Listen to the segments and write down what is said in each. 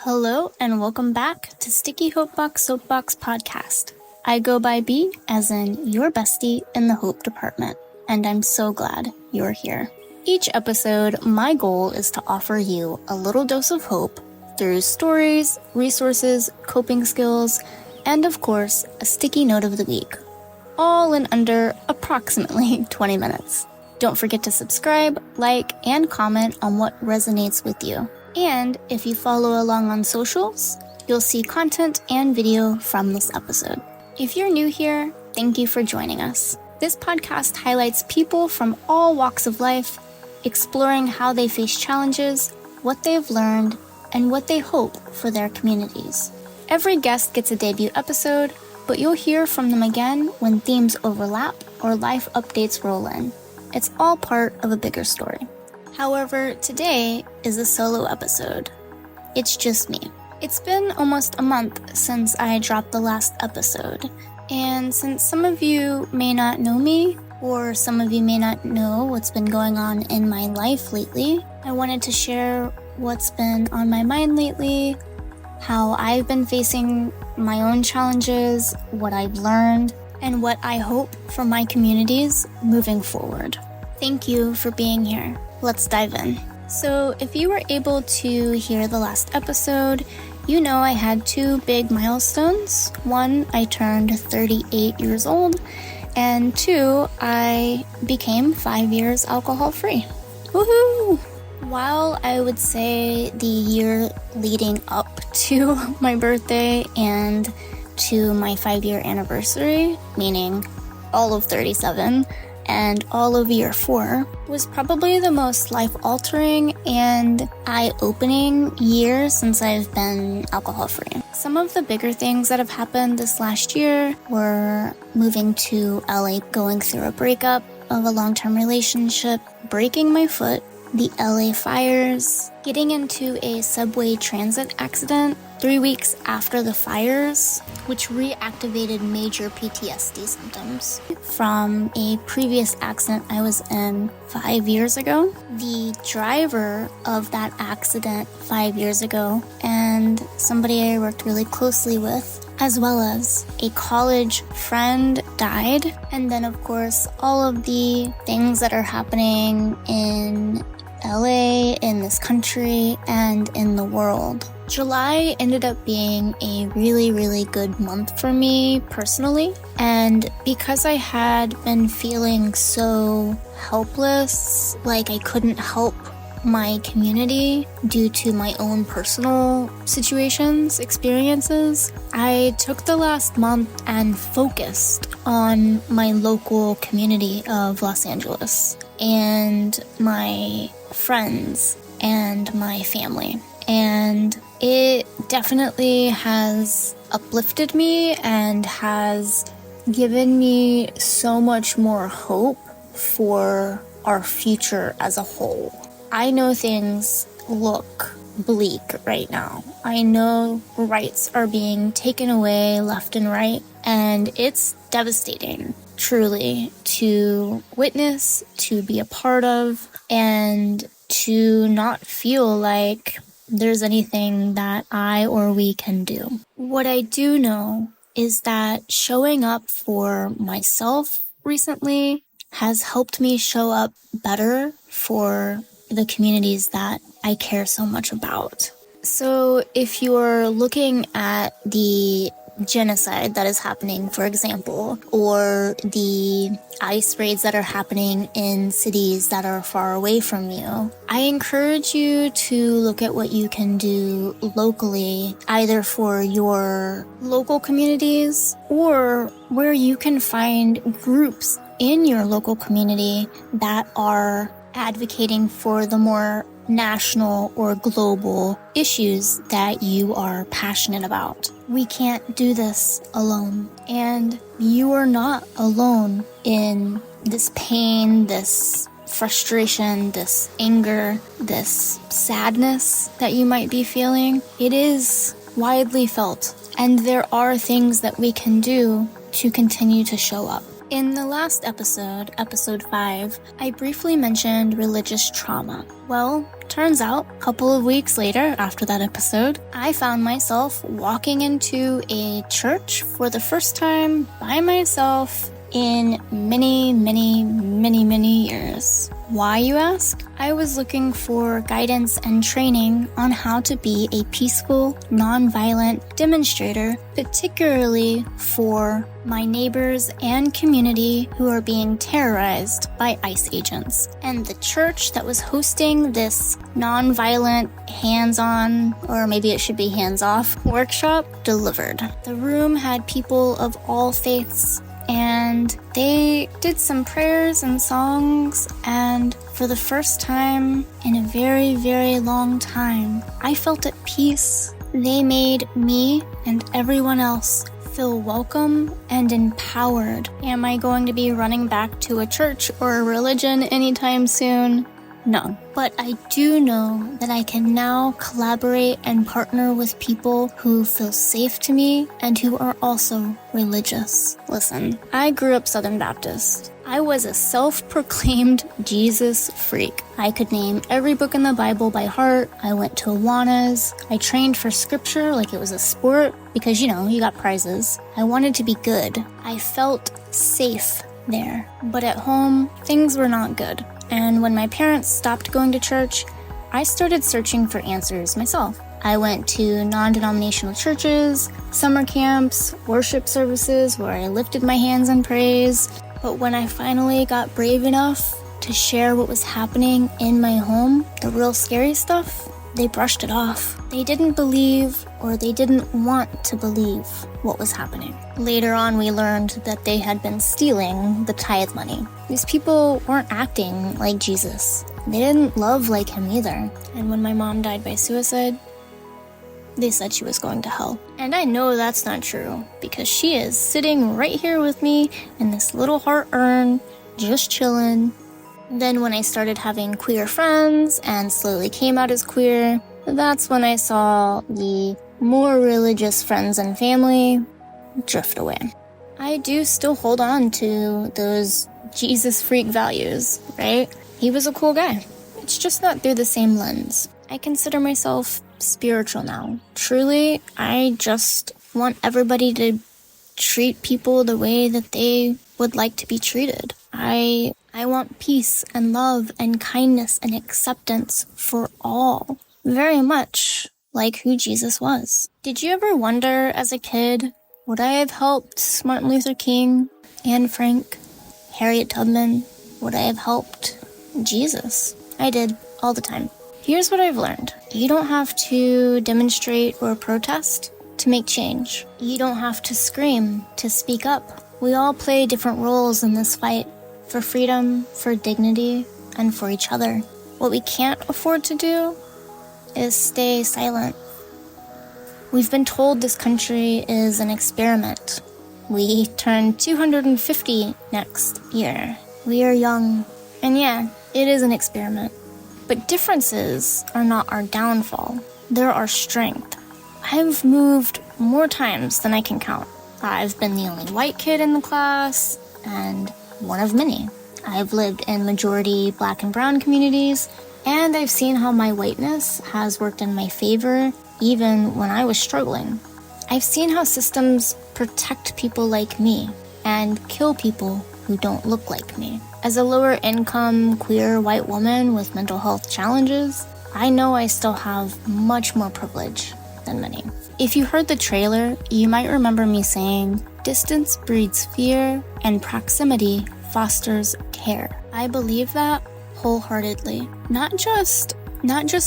Hello and welcome back to Sticky Hope Box Soapbox Podcast. I go by B as in your bestie in the Hope Department, and I'm so glad you're here. Each episode, my goal is to offer you a little dose of hope through stories, resources, coping skills, and of course, a sticky note of the week, all in under approximately 20 minutes. Don't forget to subscribe, like, and comment on what resonates with you. And if you follow along on socials, you'll see content and video from this episode. If you're new here, thank you for joining us. This podcast highlights people from all walks of life, exploring how they face challenges, what they've learned, and what they hope for their communities. Every guest gets a debut episode, but you'll hear from them again when themes overlap or life updates roll in. It's all part of a bigger story. However, today is a solo episode. It's just me. It's been almost a month since I dropped the last episode, and since some of you may not know me, or some of you may not know what's been going on in my life lately, I wanted to share what's been on my mind lately, how I've been facing my own challenges, what I've learned, and what I hope for my communities moving forward. Thank you for being here. Let's dive in. So if you were able to hear the last episode, you know I had two big milestones. One, I turned 38 years old, and two, I became 5 years alcohol-free. Woohoo! While I would say the year leading up to my birthday and to my 5-year anniversary, meaning all of 37, and all of year 4 was probably the most life-altering and eye-opening year since I've been alcohol-free. Some of the bigger things that have happened this last year were moving to LA, going through a breakup of a long-term relationship, breaking my foot, the LA fires, getting into a subway transit accident 3 weeks after the fires, which reactivated major PTSD symptoms from a previous accident I was in 5 years ago. The driver of that accident 5 years ago and somebody I worked really closely with, as well as a college friend, died. And then, of course, all of the things that are happening in LA, in this country, and in the world. July ended up being a really, really good month for me personally. And because I had been feeling so helpless, like I couldn't help my community due to my own personal situations, experiences, I took the last month and focused on my local community of Los Angeles and my friends and my family. And it definitely has uplifted me and has given me so much more hope for our future as a whole. I know things look bleak right now. I know rights are being taken away left and right, and it's devastating, truly, to witness, to be a part of, and to not feel like there's anything that I or we can do. What I do know is that showing up for myself recently has helped me show up better for the communities that I care so much about. So if you're looking at the genocide that is happening, for example, or the ICE raids that are happening in cities that are far away from you, I encourage you to look at what you can do locally, either for your local communities or where you can find groups in your local community that are advocating for the more national or global issues that you are passionate about. We can't do this alone, and you are not alone in this pain, this frustration, this anger, this sadness that you might be feeling. It is widely felt, and there are things that we can do to continue to show up. In the last episode, episode 5, I briefly mentioned religious trauma. Well, turns out, a couple of weeks later after that episode, I found myself walking into a church for the first time by myself in many years. Why, you ask? I was looking for guidance and training on how to be a peaceful, nonviolent demonstrator, particularly for my neighbors and community who are being terrorized by ICE agents. And the church that was hosting this nonviolent, hands-on, or maybe it should be hands-off, workshop delivered. The room had people of all faiths, and they did some prayers and songs, and for the first time in a very long time, I felt at peace. They made me and everyone else feel welcome and empowered. Am I going to be running back to a church or a religion anytime soon? No. But I do know that I can now collaborate and partner with people who feel safe to me and who are also religious. Listen, I grew up Southern Baptist. I was a self-proclaimed Jesus freak. I could name every book in the Bible by heart. I went to Awanas. I trained for scripture like it was a sport because, you got prizes. I wanted to be good. I felt safe there. But at home, things were not good. And when my parents stopped going to church, I started searching for answers myself. I went to non-denominational churches, summer camps, worship services where I lifted my hands in praise. But when I finally got brave enough to share what was happening in my home, the real scary stuff, they brushed it off. They didn't believe, or they didn't want to believe what was happening. Later on, we learned that they had been stealing the tithe money. These people weren't acting like Jesus. They didn't love like him either. And when my mom died by suicide, they said she was going to hell. And I know that's not true, because she is sitting right here with me in this little heart urn, just chilling. Then when I started having queer friends and slowly came out as queer, that's when I saw the more religious friends and family drift away. I do still hold on to those Jesus freak values, right? He was a cool guy. It's just not through the same lens. I consider myself spiritual now. Truly, I just want everybody to treat people the way that they would like to be treated. I want peace and love and kindness and acceptance for all. Very much like who Jesus was. Did you ever wonder as a kid, would I have helped Martin Luther King, Anne Frank, Harriet Tubman? Would I have helped Jesus? I did, all the time. Here's what I've learned. You don't have to demonstrate or protest to make change. You don't have to scream to speak up. We all play different roles in this fight for freedom, for dignity, and for each other. What we can't afford to do is stay silent. We've been told this country is an experiment. We turn 250 next year. We are young, and yeah, it is an experiment. But differences are not our downfall. They're our strength. I've moved more times than I can count. I've been the only white kid in the class, and one of many. I've lived in majority black and brown communities, and I've seen how my whiteness has worked in my favor even when I was struggling. I've seen how systems protect people like me and kill people who don't look like me. As a lower income queer white woman with mental health challenges, I know I still have much more privilege than many. If you heard the trailer, you might remember me saying, "Distance breeds fear and proximity fosters care." I believe that wholeheartedly. Not just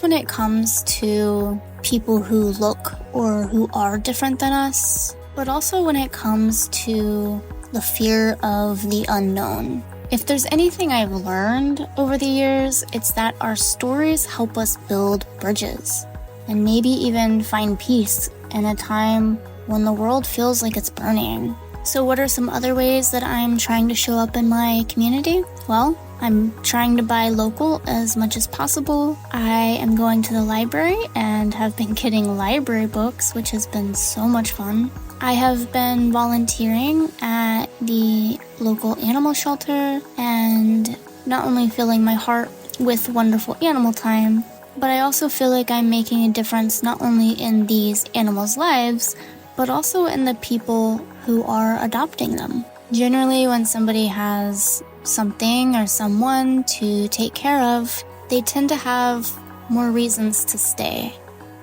when it comes to people who look or who are different than us, but also when it comes to the fear of the unknown. If there's anything I've learned over the years, it's that our stories help us build bridges and maybe even find peace in a time when the world feels like it's burning. So what are some other ways that I'm trying to show up in my community? Well, I'm trying to buy local as much as possible. I am going to the library and have been getting library books, which has been so much fun. I have been volunteering at the local animal shelter and not only filling my heart with wonderful animal time, but I also feel like I'm making a difference not only in these animals' lives, but also in the people who are adopting them. Generally, when somebody has something or someone to take care of, they tend to have more reasons to stay,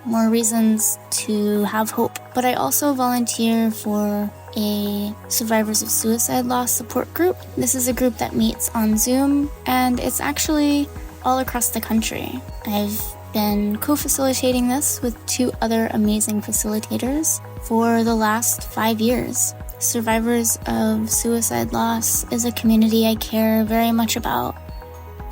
more reasons to have hope. But I also volunteer for a survivors of suicide loss support group. This is a group that meets on Zoom, and it's actually all across the country. I've been co-facilitating this with 2 other amazing facilitators for the last 5 years. Survivors of suicide loss is a community I care very much about.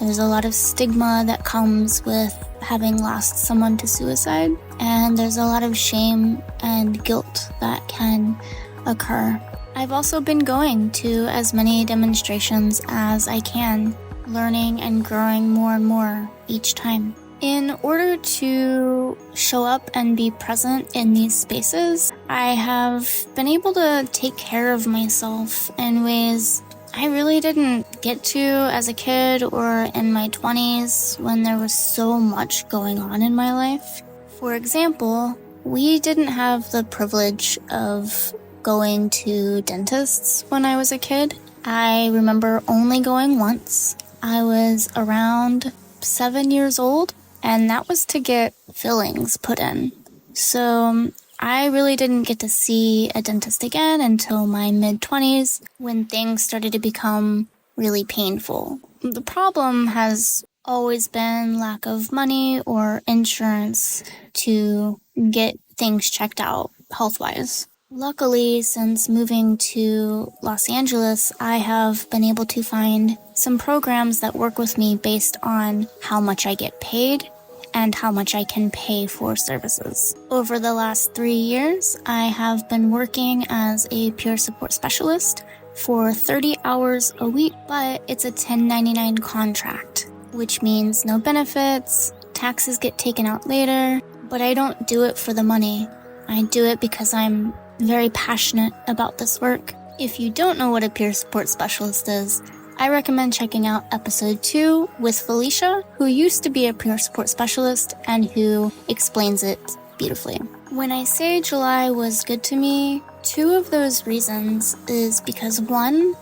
There's a lot of stigma that comes with having lost someone to suicide, and there's a lot of shame and guilt that can occur. I've also been going to as many demonstrations as I can, learning and growing more and more each time. In order to show up and be present in these spaces, I have been able to take care of myself in ways I really didn't get to as a kid or in my 20s when there was so much going on in my life. For example, we didn't have the privilege of going to dentists when I was a kid. I remember only going once. I was around 7 years old, and that was to get fillings put in. So I really didn't get to see a dentist again until my mid-20s when things started to become really painful. The problem has always been lack of money or insurance to get things checked out health-wise. Luckily, since moving to Los Angeles, I have been able to find some programs that work with me based on how much I get paid and how much I can pay for services. Over the last 3 years, I have been working as a peer support specialist for 30 hours a week, but it's a 1099 contract, which means no benefits, taxes get taken out later, but I don't do it for the money. I do it because I'm very passionate about this work. If you don't know what a peer support specialist is, I recommend checking out episode 2 with Felicia, who used to be a peer support specialist and who explains it beautifully. When I say July was good to me, 2 of those reasons is because 1,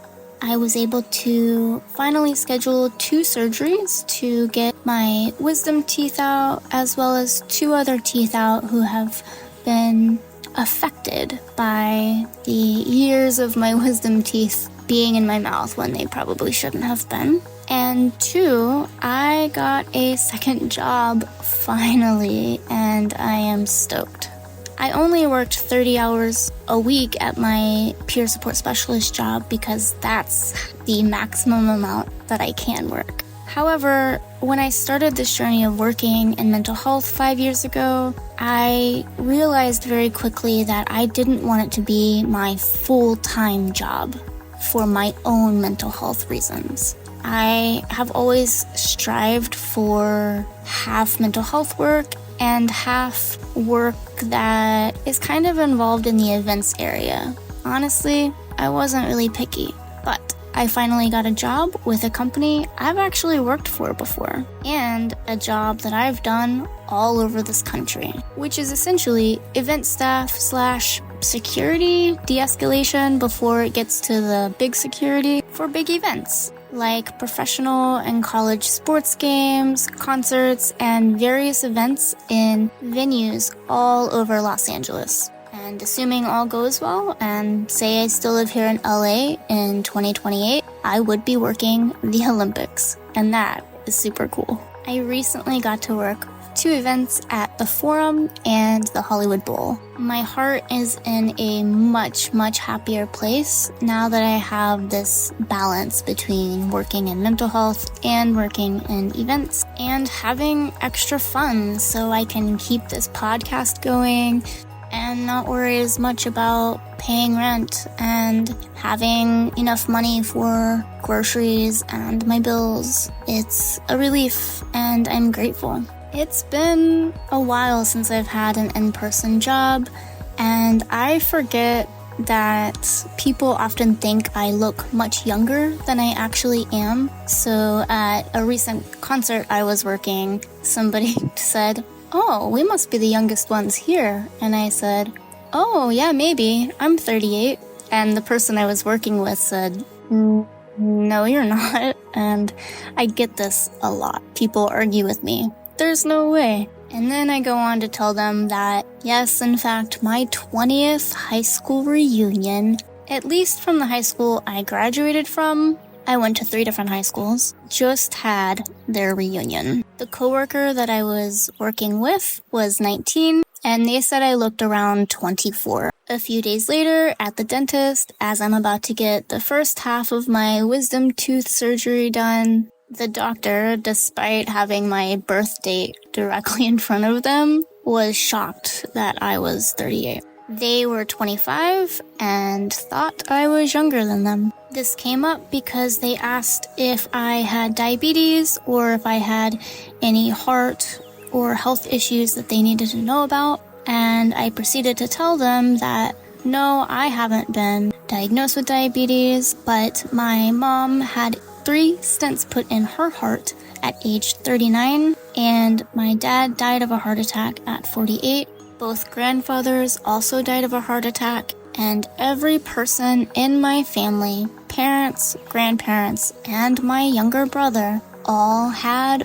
I was able to finally schedule 2 surgeries to get my wisdom teeth out, as well as 2 other teeth out who have been affected by the years of my wisdom teeth being in my mouth when they probably shouldn't have been. And 2, I got a second job finally, and I am stoked. I only worked 30 hours a week at my peer support specialist job because that's the maximum amount that I can work. However, when I started this journey of working in mental health 5 years ago, I realized very quickly that I didn't want it to be my full-time job for my own mental health reasons. I have always strived for half mental health work and half work that is kind of involved in the events area. Honestly, I wasn't really picky, but I finally got a job with a company I've actually worked for before, and a job that I've done all over this country, which is essentially event staff / security de-escalation before it gets to the big security for big events, like professional and college sports games, concerts, and various events in venues all over Los Angeles. And assuming all goes well, and say I still live here in LA in 2028, I would be working the Olympics, and that is super cool. I recently got to work 2 events at the Forum and the Hollywood Bowl. My heart is in a much, much happier place now that I have this balance between working in mental health and working in events and having extra fun so I can keep this podcast going and not worry as much about paying rent and having enough money for groceries and my bills. It's a relief, and I'm grateful. It's been a while since I've had an in-person job, And I forget that people often think I look much younger than I actually am. So at a recent concert I was working, somebody said, "Oh, we must be the youngest ones here." And I said, "Oh, yeah, maybe. I'm 38. And the person I was working with said, "No, you're not." And I get this a lot. People argue with me. There's no way. And then I go on to tell them that, yes, in fact, my 20th high school reunion, at least from the high school I graduated from, I went to 3 different high schools, just had their reunion. The coworker that I was working with was 19, and they said I looked around 24. A few days later, at the dentist, as I'm about to get the first half of my wisdom tooth surgery done, the doctor, despite having my birth date directly in front of them, was shocked that I was 38. They were 25 and thought I was younger than them. This came up because they asked if I had diabetes or if I had any heart or health issues that they needed to know about, and I proceeded to tell them that no, I haven't been diagnosed with diabetes, but my mom had 3 stents put in her heart at age 39, and my dad died of a heart attack at 48. Both grandfathers also died of a heart attack, and every person in my family, parents, grandparents, and my younger brother, all have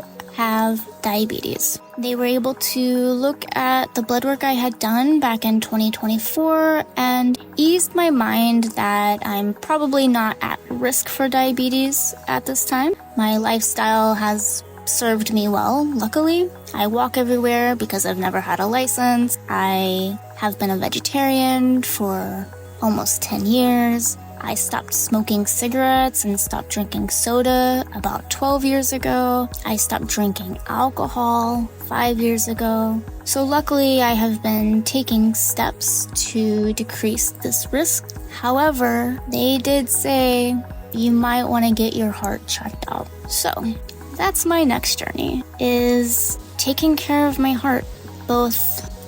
diabetes. They were able to look at the blood work I had done back in 2024 and eased my mind that I'm probably not at risk for diabetes at this time. My lifestyle has served me well, luckily. I walk everywhere because I've never had a license. I have been a vegetarian for almost 10 years. I stopped smoking cigarettes and stopped drinking soda about 12 years ago. I stopped drinking alcohol 5 years ago. So luckily, I have been taking steps to decrease this risk. However, they did say you might want to get your heart checked out. So that's my next journey, is taking care of my heart, both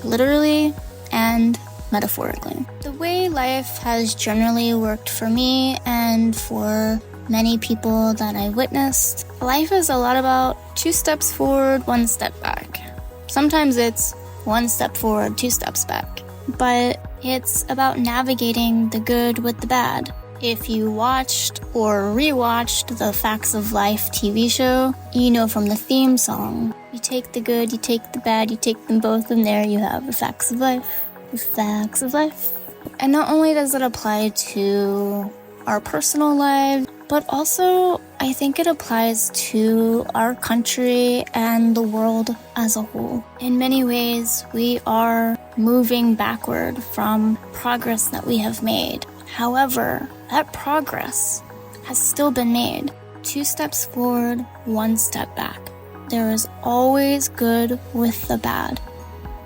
literally and metaphorically. The way life has generally worked for me and for many people that I witnessed, life is a lot about 2 steps forward, 1 step back. Sometimes it's 1 step forward, 2 steps back. But it's about navigating the good with the bad. If you watched or rewatched the Facts of Life TV show, you know from the theme song, you take the good, you take the bad, you take them both, and there you have the facts of life. The facts of life. And not only does it apply to our personal lives, but also I think it applies to our country and the world as a whole. In many ways, we are moving backward from progress that we have made. However, that progress has still been made. 2 steps forward, 1 step back. There is always good with the bad.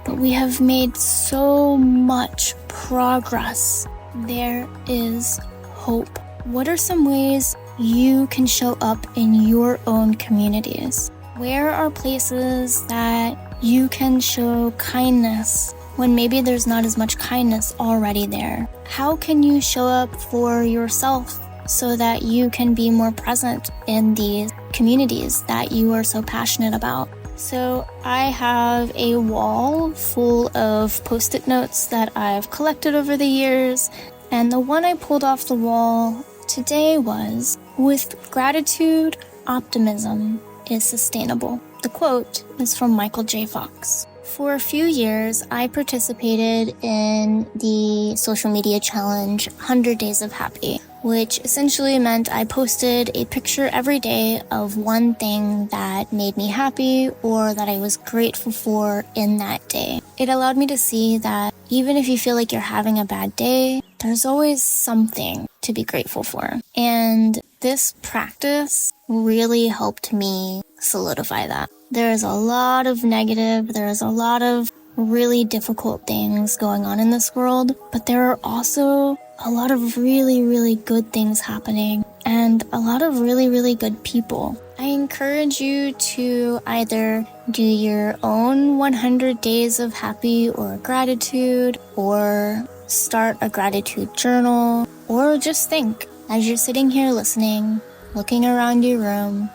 But we have made so much progress. There is hope. What are some ways you can show up in your own communities? Where are places that you can show kindness when maybe there's not as much kindness already there? How can you show up for yourself so that you can be more present in these communities that you are so passionate about? So I have a wall full of Post-it notes that I've collected over the years, and the one I pulled off the wall today was, "With gratitude, optimism is sustainable." The quote is from Michael J. Fox. For a few years, I participated in the social media challenge 100 Days of Happy, which essentially meant I posted a picture every day of one thing that made me happy or that I was grateful for in that day. It allowed me to see that even if you feel like you're having a bad day, there's always something to be grateful for. And this practice really helped me solidify that. There is a lot of negative, there is a lot of really difficult things going on in this world, but there are also a lot of really, really good things happening and a lot of really, really good people. I encourage you to either do your own 100 days of happy or gratitude, or start a gratitude journal, or just think as you're sitting here listening, looking around your room,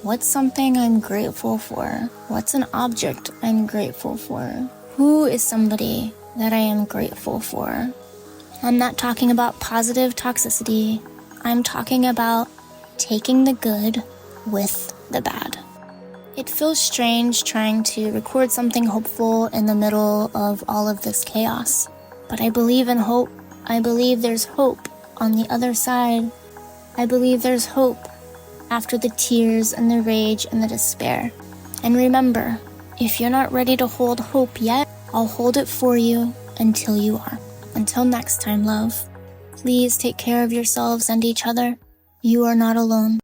what's something I'm grateful for? What's an object I'm grateful for? Who is somebody that I am grateful for? I'm not talking about positive toxicity. I'm talking about taking the good with the bad. It feels strange trying to record something hopeful in the middle of all of this chaos, but I believe in hope. I believe there's hope on the other side. I believe there's hope after the tears and the rage and the despair. And remember, if you're not ready to hold hope yet, I'll hold it for you until you are. Until next time, love. Please take care of yourselves and each other. You are not alone.